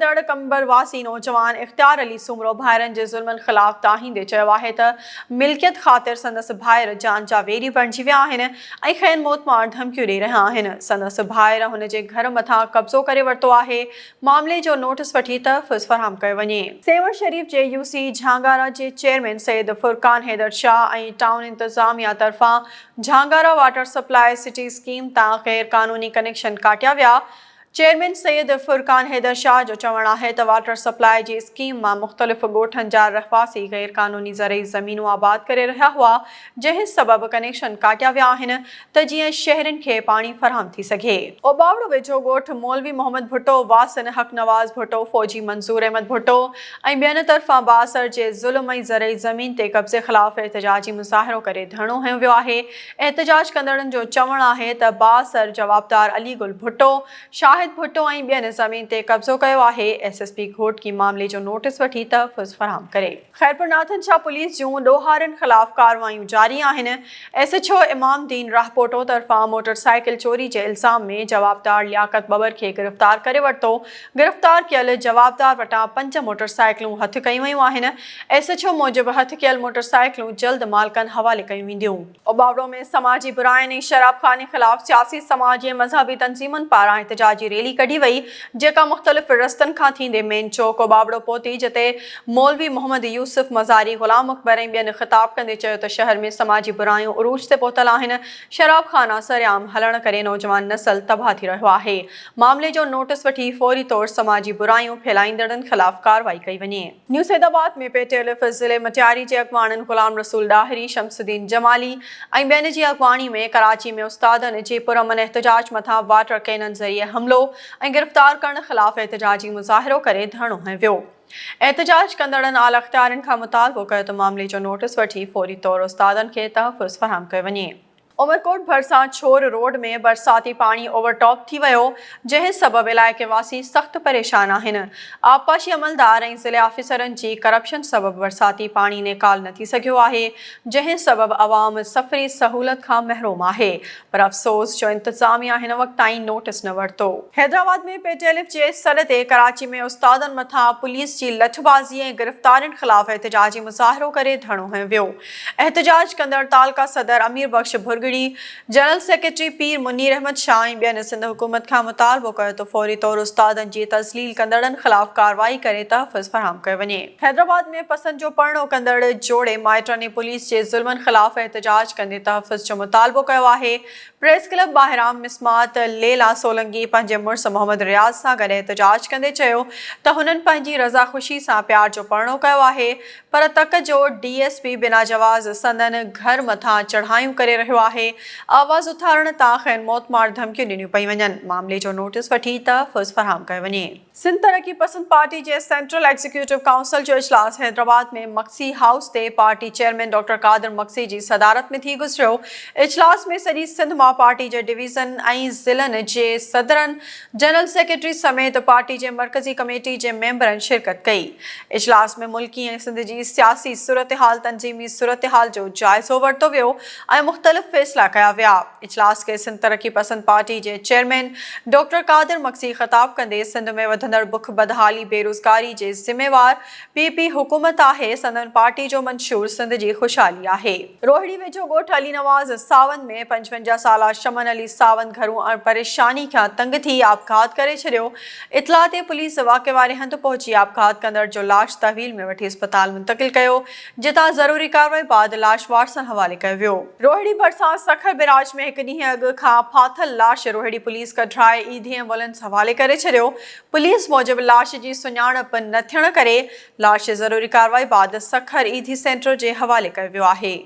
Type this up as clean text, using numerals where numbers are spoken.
कंदड़ कंबरवासी नौजवान इख्तियार अली सुमरो भाइरनि जे ज़ुल्मनि ख़िलाफ़ ताहींदे चयो आहे त मिल्कियत ख़ातिर संदसि भाइर जान जा वेरी बणिजी विया आहिनि ऐं खेनि मौतमार धमकियूं ॾेई रहिया आहिनि। संदसि भाइर हुन जे घर मथां कब्ज़ो करे वरितो आहे। मामले जो नोटिस वठी तहफ़्फ़ुज़ फ़राहम कयो वञे। सेवर शरीफ़ जे यूसी झांगारा जे चेयरमैन सैयद फुरकान हैदर शाह ऐं टाउन इंतज़ामिया तरफ़ां झांगारा वाटर सप्लाई सिटी स्कीम तां ग़ैर क़ानूनी कनेक्शन काटिया विया। चेयरमैन सैयद फुरकान हैदर शाह जो चवणु आहे त वाटर सप्लाई जी स्कीम मां मुख़्तलिफ़ ॻोठनि जा रहवासी ग़ैर क़ानूनी ज़रई ज़मीनूं आबाद करे रहिया हुआ, जंहिं सबबि कनेक्शन काटिया विया आहिनि त जीअं शहरनि खे पाणी फ़राहम थी सघे। ओबावड़ो वेझो ॻोठ मौलवी मोहम्मद भुट्टो, वासिन हक़ नवाज़ भुट्टो, फ़ौजी मंसूर अहमद भुट्टो ऐं ॿियनि तरफ़ां बासर जे ज़ुल्म ऐं ज़रई ज़मीन ते कब्ज़े ख़िलाफ़ एहतिजाजी मुज़ाहिरो करे धरणो हंयो वियो आहे। एहतिजाज कंदड़नि जो चवणु आहे त बासर जवाबदार अली गुल भुट्टो, शाहिद भुट्टो ऐं ॿियनि ज़मीन ते कब्ज़ो कयो आहे। एसएसपी घोटकी मामले जो नोटिस वठी तहफ़्फ़ुज़ फ़राहम करे। ख़ैरपुर नाथन शाह पुलिस जूं ॾोहारनि ख़िलाफ़ कार्रवायूं जारी आहिनि। एसएचओ इमामदीन राहपोटो तरफ़ां मोटरसाइकिल चोरी जे इल्ज़ाम में जवाबदार लियाकत बबर खे गिरफ़्तार करे वरितो। गिरफ़्तार कयल जवाबदार वटां 5 मोटरसाइकिलूं हथु कयूं वयूं आहिनि। एसएचओ मूजिबि हथु कयल मोटरसाइकिलूं जल्द मालिकनि हवाले कयूं वेंदियूं। ओबावड़ो में समाजी बुराइनि ऐं शराबख़ाने ख़िलाफ़ सियासी समाजी ऐं मज़हबी तंज़ीमुनि पारां एहतिजाजी रैली कढी वई, जेका मुख़्तलिफ़ रस्तनि खां थींदे मेन चौक ओबावड़ो पहुती, जिते मौलवी मोहम्मद यूसुफ मज़ारी, ग़ुलाम अकबर ऐं ॿियनि ख़िताब कंदे चयो त शहर में समाजी बुराइयूं उरूज ते पहुतल आहिनि। शराबख़ाना सरेआम हलण करे नौजवान नस्ल तबाह थी रहियो आहे। मामले जो नोटिस वठी फौरी तौर समाजी बुराइयूं फैलाईंदड़नि ख़िलाफ़ कार्रवाई कई वञे। न्यू सैदाबाद में पेटियलिफ़ ज़िले मटियारी जे अॻवाननि ग़ुलाम रसूल ॾाहिरी, शमसुद्दीन जमाली ऐं ॿियनि जी अॻवानी में कराची में उस्तादनि जे पुरअमन एहतिजाज मथां वाटर कैनन ज़रिए हमलो ऐं गिरफ़्तार करण ख़िलाफ़ एहतिजाजी मुज़ाहिरो करे धरणो हंयो वियो। एहतिजाज कंदड़नि आला इख्तियारनि खां मुतालबो कयो त मामले जो नोटिस वठी फौरी तौर उस्तादनि खे तहफ़्फ़ुज़ फ़राहम कयो वञे। उमरकोट भरिसां छोर रोड में बरसाती पाणी ओवरटॉप थी वियो, जंहिं सबबि इलाइक़े वासी सख़्तु परेशान आहिनि। आबपाशी अमलदार ऐं ज़िले ऑफिसरनि जी करप्शन सबबि बरसाती पाणी नेकाल न थी सघियो आहे, जंहिं सबबि अवाम सफ़री सहूलत खां महरूम आहे। पर अफ़सोस जो इंतज़ामिया हिन वक़्त ताईं नोटिस न वरितो। हैदराबाद में पेटियलिफ़ जे सॾ ते कराची में उस्तादनि मथां पुलिस जी लठबाज़ी ऐं गिरफ़्तारियुनि ख़िलाफ़ एहतिजाजी मुज़ाहिरो करे धरणो हंयो वियो। एहतिजाज कंदड़ तालका सदर अमीर बख्श भुरगड़ी, जनरल सेक्रेटरी पीर मुनीर अहमद शाह ऐं ॿियनि सिंध हुकूमत खां मुतालबो कयो त फौरी तौर उस्तादनि जी तज़लील कंदड़नि ख़िलाफ़ कार्रवाई करे तहफ़्फ़ुज़ फ़राहम कयो वञे। हैदराबाद में पसंद जो परणो कंदड़ जोड़े माइटनि पुलिस जे ज़ुल्मनि ख़िलाफ़ एहतिजाज कंदे तहफ़्फ़ुज़ जो मुतालबो कयो आहे। प्रेस क्लब ॿाहिरां मिसमात लेला सोलंगी पंहिंजे मुड़ुसु मोहम्मद रियाज़ सां गॾु एहतिजाज कंदे चयो त हुननि पंहिंजी रज़ा ख़ुशी सां प्यार जो परणो कयो आहे, पर तक जो डीएसपी बिना जवाज़ संदनि घर मथां चढ़ायूं करे रहियो आहे। आवाज़ उथारण तां खेनि मौतमार धमकियूं ॾिनियूं पई वञनि। मामले जो नोटिस वठी तहफ़्फ़ुज़ फ़राहम कयो वञे। सिंध तरक़ी पसंद पार्टी जे सेंट्रल एग्ज़ीक्यूटिव काउंसिल जो इजलास हैदराबाद में मक्सी हाउस ते पार्टी चेयरमैन डॉक्टर कादिर मक्सी जी सदारत में थी गुज़रियो। इजलास में सॼी सिंध मां पार्टी जे डिवीज़न ऐं ज़िलनि जे सदरनि, जनरल सेक्रेटरी समेत पार्टी जे मरकज़ी कमेटी जे मेंबरनि शिरकत कई। इजलास में मुल्की ऐं सिंध जी सियासी सूरतहाल, तंज़ीमी सूरतहाल जो जाइज़ो वरितो वियो ऐं मुख़्तलिफ़ फ़ैसिला कया विया। इजलास खे सिंध तरक़ी पसंद पार्टी जे चेयरमैन डॉक्टर कादिर मक्सी ख़िताब कंदे सिंध में वधंदड़ बुख बदहाली बेरोज़गारी जे ज़िम्मेवार पीपी हुकूमत आहे। संदन पार्टी जो मंशूर सिंध जी ख़ुशहाली आहे। रोहिड़ी वेझो ॻोठ अली नवाज़ सावन में 55 साला शमन अली सावन घरू परेशानी खां तंग थी आपघात करे छॾियो। इतला ते पुलिस वाक़े वारे हंधि पहुची आपघात कंदड़ जो लाश तहवील में वठी अस्पताल मुंतक़िल कयो, जितां ज़रूरी कार्रवाई बाद लाश वारसनि हवाले कयो वियो। रोहिड़ी भरिसां सखर बिराज में हिकु ॾींहुं अॻु खां फाथल लाश रोहिड़ी पुलिस कढाए ईदी एम्बुलेंस हवाले करे छॾियो। पुलिस मूजिबि लाश जी सुञाणप न थियण करे लाश ज़रूरी कार्रवाई बाद सखर ईदी सेंटर जे हवाले कयो वियो आहे।